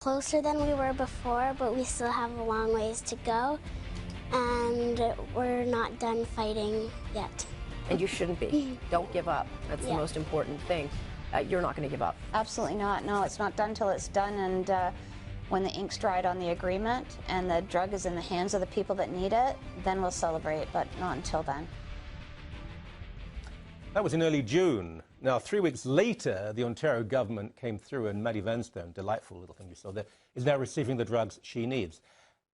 Closer than we were before, but we still have a long ways to go, and we're not done fighting yet. And you shouldn't be. Don't give up. That's the most important thing. You're not going to give up. Absolutely not. No, it's not done till it's done, and when the ink's dried on the agreement and the drug is in the hands of the people that need it, then we'll celebrate, but not until then. That was in early June. Now, 3 weeks later, the Ontario government came through, and Maddie Vanstone, delightful little thing you saw there, is now receiving the drugs she needs.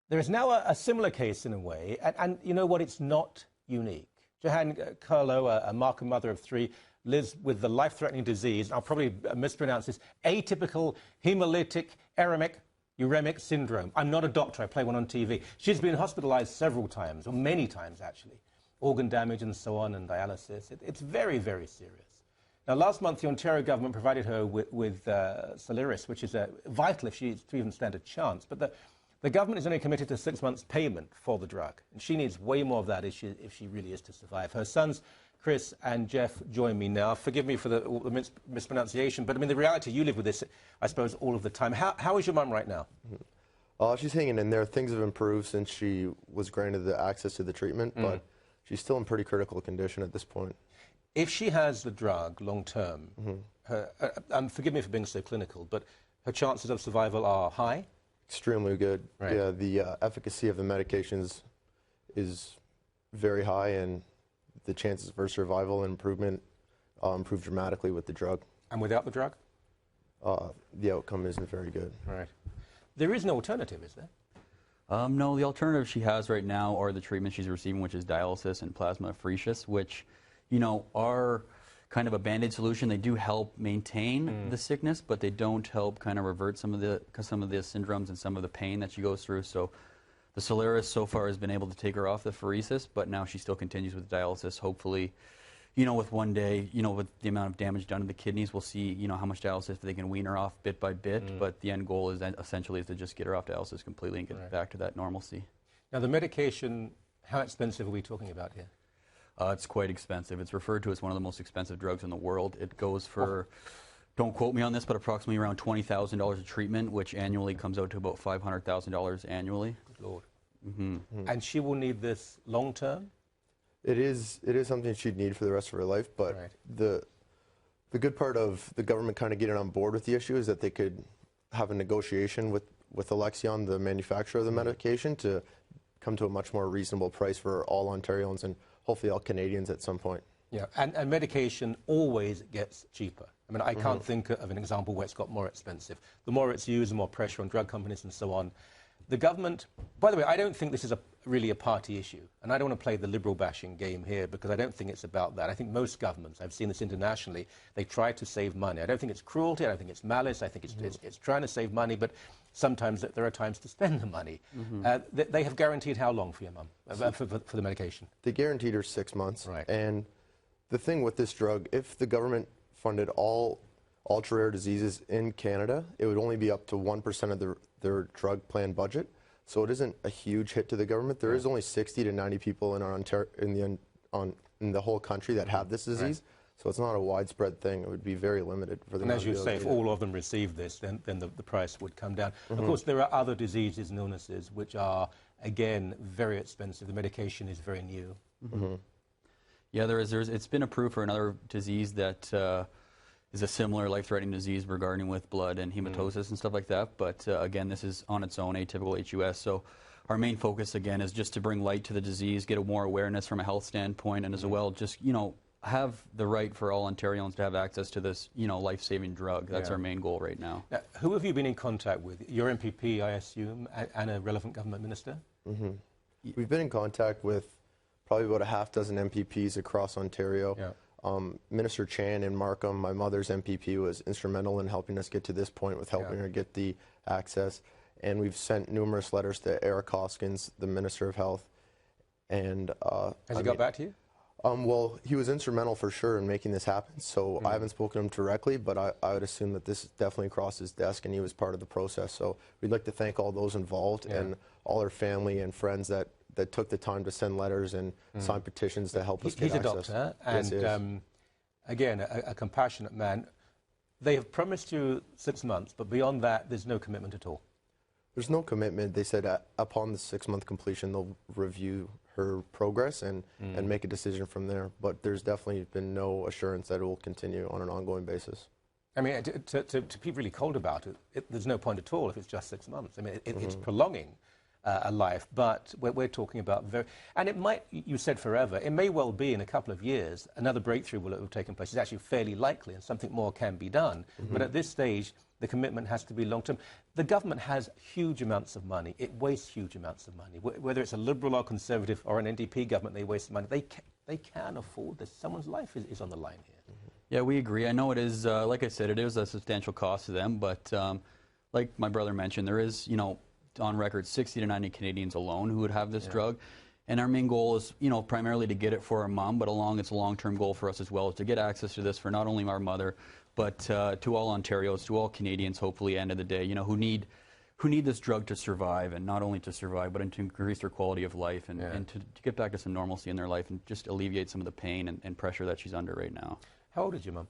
There is now a similar case in a way, and you know what? It's not unique. Johanne Carlo, a Markham mother of 3, lives with the life-threatening disease, I'll probably mispronounce this, atypical hemolytic uremic syndrome. I'm not a doctor, I play one on TV. She's been hospitalized several times, or many times actually. Organ damage and so on, and dialysis. It's very, very serious. Now, last month, the Ontario government provided her with Soliris, which is vital if she's to even stand a chance. But the government is only committed to 6 months' payment for the drug, and she needs way more of that if she really is to survive. Her sons, Chris and Jeff, join me now. Forgive me for the mispronunciation, but I mean, the reality, you live with this, I suppose, all of the time. How is your mum right now? She's hanging in there. Things have improved since she was granted the access to the treatment, but she's still in pretty critical condition at this point. If she has the drug long term, forgive me for being so clinical, but her chances of survival are high? Extremely good. Right. Yeah, the efficacy of the medications is very high, and the chances for survival and improvement improve dramatically with the drug. And without the drug? The outcome isn't very good. Right. There is no alternative, is there? No, the alternative she has right now are the treatment she's receiving, which is dialysis and plasmapheresis, which, you know, are kind of a band-aid solution. They do help maintain the sickness, but they don't help kind of revert some of the syndromes and some of the pain that she goes through. So the Soliris so far has been able to take her off the pheresis, but now she still continues with dialysis. Hopefully, you know, with one day, you know, with the amount of damage done to the kidneys, we'll see, you know, how much dialysis they can wean her off bit by bit. But the end goal is essentially to just get her off dialysis completely and get back to that normalcy. Now, the medication, how expensive are we talking about here? It's quite expensive. It's referred to as one of the most expensive drugs in the world. It goes for, don't quote me on this, but approximately around $20,000 a treatment, which annually comes out to about $500,000 annually. Good Lord. And she will need this long term? It is something she'd need for the rest of her life, but the good part of the government kind of getting on board with the issue is that they could have a negotiation with Alexion, the manufacturer of the medication, to come to a much more reasonable price for all Ontarians and hopefully all Canadians at some point. Yeah, and medication always gets cheaper. I mean, I can't think of an example where it's got more expensive. The more it's used, the more pressure on drug companies and so on. The government, by the way, I don't think this is really a party issue, and I don't want to play the liberal bashing game here because I don't think it's about that. I think most governments, I've seen this internationally, they try to save money. I don't think it's cruelty, I don't think it's malice, I think it's trying to save money, but sometimes there are times to spend the money. They have guaranteed how long for your mum, for the medication? They guaranteed her 6 months. Right. And the thing with this drug, if the government funded all ultra-rare diseases in Canada, it would only be up to 1% of their drug plan budget. So it isn't a huge hit to the government. There is only 60 to 90 people in the whole country that have this disease. So it's not a widespread thing. It would be very limited for them. And as you say, if all of them receive this, then the price would come down. Of course, there are other diseases and illnesses which are, again, very expensive. The medication is very new. Yeah, it's been approved for another disease that is a similar life-threatening disease regarding with blood and hematosis and stuff like that. But again, this is on its own, atypical HUS. So our main focus, again, is just to bring light to the disease, get more awareness from a health standpoint, and as well, just, you know, have the right for all Ontarians to have access to this, you know, life-saving drug. That's our main goal right now. Now. Who have you been in contact with? Your MPP, I assume, and a relevant government minister? We've been in contact with probably about a half dozen MPPs across Ontario. Minister Chan in Markham, my mother's MPP, was instrumental in helping us get to this point with helping her get the access. And we've sent numerous letters to Eric Hoskins, the Minister of Health. And has he got back to you? Well, he was instrumental for sure in making this happen. So I haven't spoken to him directly, but I would assume that this definitely crossed his desk and he was part of the process. So we'd like to thank all those involved and all our family and friends that took the time to send letters and sign petitions to help us get access. He's a doctor, and again, a compassionate man. They have promised you 6 months, but beyond that, there's no commitment at all. There's no commitment. They said upon the 6-month completion, they'll review her progress and make a decision from there. But there's definitely been no assurance that it will continue on an ongoing basis. I mean, to be really cold about it, there's no point at all if it's just 6 months. I mean, it's prolonging a life, but we're talking about and it might, you said forever, it may well be in a couple of years, another breakthrough will have taken place. It's actually fairly likely and something more can be done. But at this stage, the commitment has to be long-term. The government has huge amounts of money. It wastes huge amounts of money. Whether it's a Liberal or Conservative or an NDP government, they waste money. They can't afford this. Someone's life is on the line here. Yeah, we agree. I know it is, like I said, it is a substantial cost to them, but like my brother mentioned, there is, on record, 60 to 90 Canadians alone who would have this drug. And our main goal is, primarily to get it for our mom, but it's a long-term goal for us as well, is to get access to this for not only our mother, but to all Ontarians, to all Canadians, hopefully, end of the day, who need this drug to survive, and not only to survive, but to increase their quality of life and to get back to some normalcy in their life and just alleviate some of the pain and pressure that she's under right now. How old is your mum?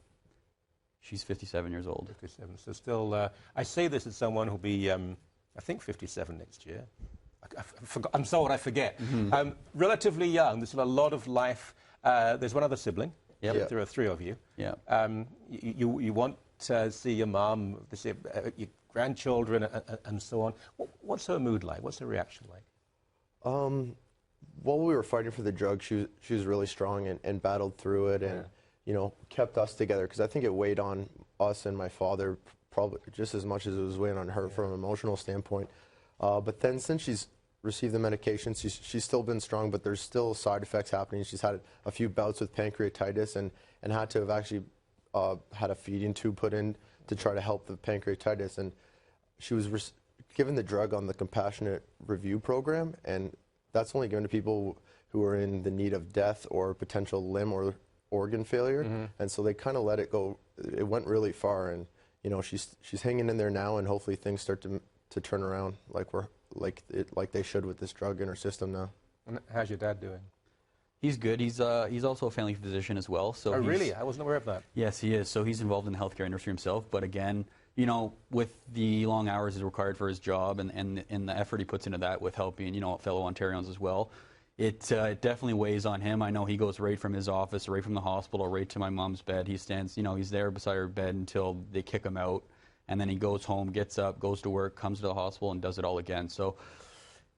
She's 57 years old. 57. So still, I say this as someone who'll be, I think, 57 next year. I'm so old, I forget. Relatively young. There's still a lot of life. There's one other sibling. Yep. There are 3 of you. Yep. You want to see your mum, your grandchildren, and so on. What's her mood like? What's her reaction like? While we were fighting for the drug, she was really strong and battled through it and, kept us together, because I think it weighed on us and my father probably just as much as it was weighing on her from an emotional standpoint. But then since she's received the medication, she's still been strong, but there's still side effects happening. She's had a few bouts with pancreatitis and had to have actually had a feeding tube put in to try to help the pancreatitis. And she was given the drug on the compassionate review program, and that's only given to people who are in the need of death or potential limb or organ failure. And so they kind of let it go. It went really far, and she's hanging in there now, and hopefully things start to turn around like they should with this drug in her system now. And how's your dad doing? He's good. He's also a family physician as well. So really? I wasn't aware of that. Yes, he is. So he's involved in the healthcare industry himself. But again, with the long hours required for his job and the effort he puts into that with helping, fellow Ontarians as well, it definitely weighs on him. I know he goes right from his office, right from the hospital, right to my mom's bed. He stands, he's there beside her bed until they kick him out. And then he goes home, gets up, goes to work, comes to the hospital, and does it all again. So,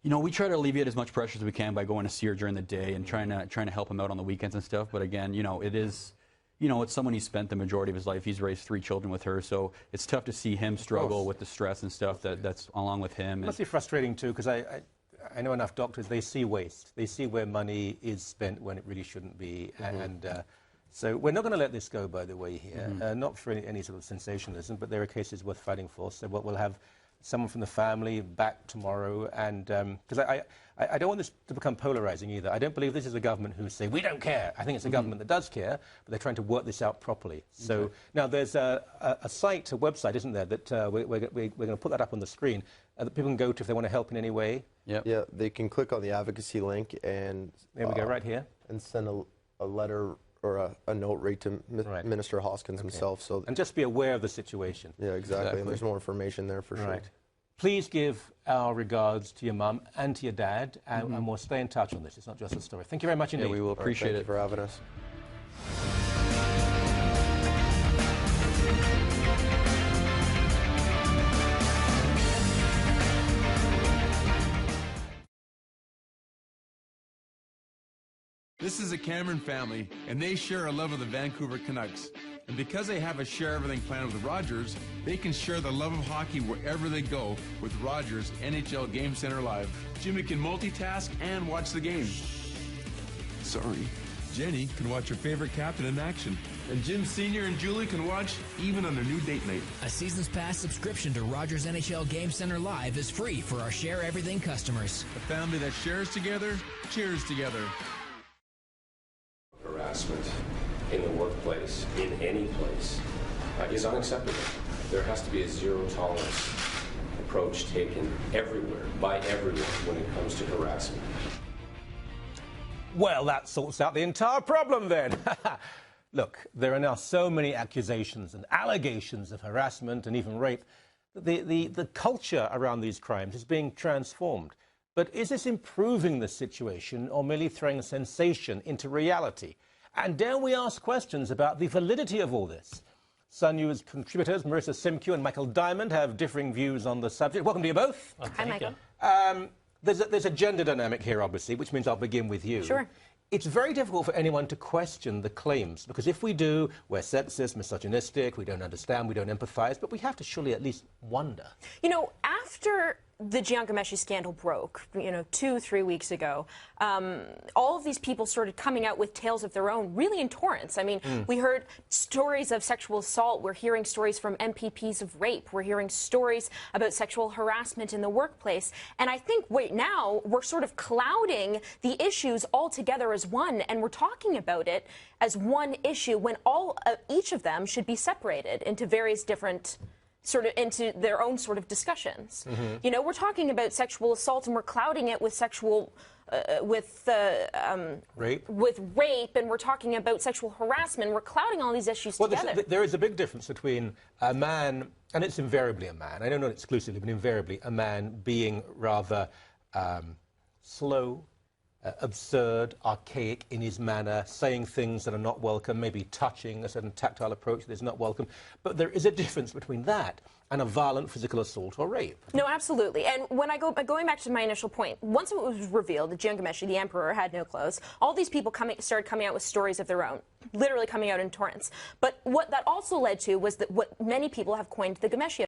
we try to alleviate as much pressure as we can by going to see her during the day and trying to help him out on the weekends and stuff. But again, it is, it's someone he spent the majority of his life. He's raised 3 children with her, so it's tough to see him struggle with the stress and stuff that's along with him. It must be frustrating too, because I know enough doctors. They see waste. They see where money is spent when it really shouldn't be, so we're not going to let this go, by the way, here. Not for any sort of sensationalism, but there are cases worth fighting for. So we'll have someone from the family back tomorrow, and because I don't want this to become polarizing either. I don't believe this is a government who say, we don't care. I think it's a government that does care, but they're trying to work this out properly. So now there's a site, a website, isn't there, that we're going to put that up on the screen, that people can go to if they want to help in any way. Yep. Yeah, they can click on the advocacy link and... There we go, right here. And send a letter or a note right to Minister Hoskins himself. So and just be aware of the situation. Yeah, exactly. And there's more information there for sure. Please give our regards to your mum and to your dad, and we'll stay in touch on this. It's not just a story. Thank you very much indeed. Yeah, we will appreciate Thank you for having us. This is a Cameron family, and they share a love of the Vancouver Canucks. And because they have a Share Everything plan with Rogers, they can share the love of hockey wherever they go with Rogers NHL Game Center Live. Jimmy can multitask and watch the game. Sorry. Jenny can watch her favorite captain in action. And Jim Sr. and Julie can watch even on their new date night. A Seasons Pass subscription to Rogers NHL Game Center Live is free for our Share Everything customers. A family that shares together, cheers together. Harassment in the workplace, in any place, is unacceptable. There has to be a zero-tolerance approach taken everywhere, by everyone, when it comes to harassment. Well, that sorts out the entire problem then. Look, there are now so many accusations and allegations of harassment and even rape. The culture around these crimes is being transformed. But is this improving the situation or merely throwing sensation into reality? And dare we ask questions about the validity of all this? Sun News contributors Marissa Simcue and Michael Diamond have differing views on the subject. Welcome to you both. Hi, Michael. There's a gender dynamic here, obviously, which means I'll begin with you. Sure. It's very difficult for anyone to question the claims, because if we do, we're sexist, misogynistic, we don't understand, we don't empathize, but we have to surely at least wonder. You know, after the Jian Ghomeshi scandal broke, 2-3 weeks ago, all of these people started coming out with tales of their own, really in torrents. I mean, we heard stories of sexual assault. We're hearing stories from MPPs of rape. We're hearing stories about sexual harassment in the workplace. And I think right now we're sort of clouding the issues all together as one, and we're talking about it as one issue when each of them should be separated into various different into their own sort of discussions. You know, we're talking about sexual assault and we're clouding it with rape, and we're talking about sexual harassment. We're clouding all these issues together. There is a big difference between a man, and it's invariably a man, I don't know exclusively, but invariably a man being rather slow, absurd, archaic in his manner, saying things that are not welcome, maybe touching a certain tactile approach that is not welcome. But there is a difference between that and a violent physical assault or rape. No, absolutely. And when going back to my initial point, once it was revealed that Jian Ghomeshi, the emperor, had no clothes, all these people started coming out with stories of their own, literally coming out in torrents. But what that also led to was that what many people have coined the Ghomeshi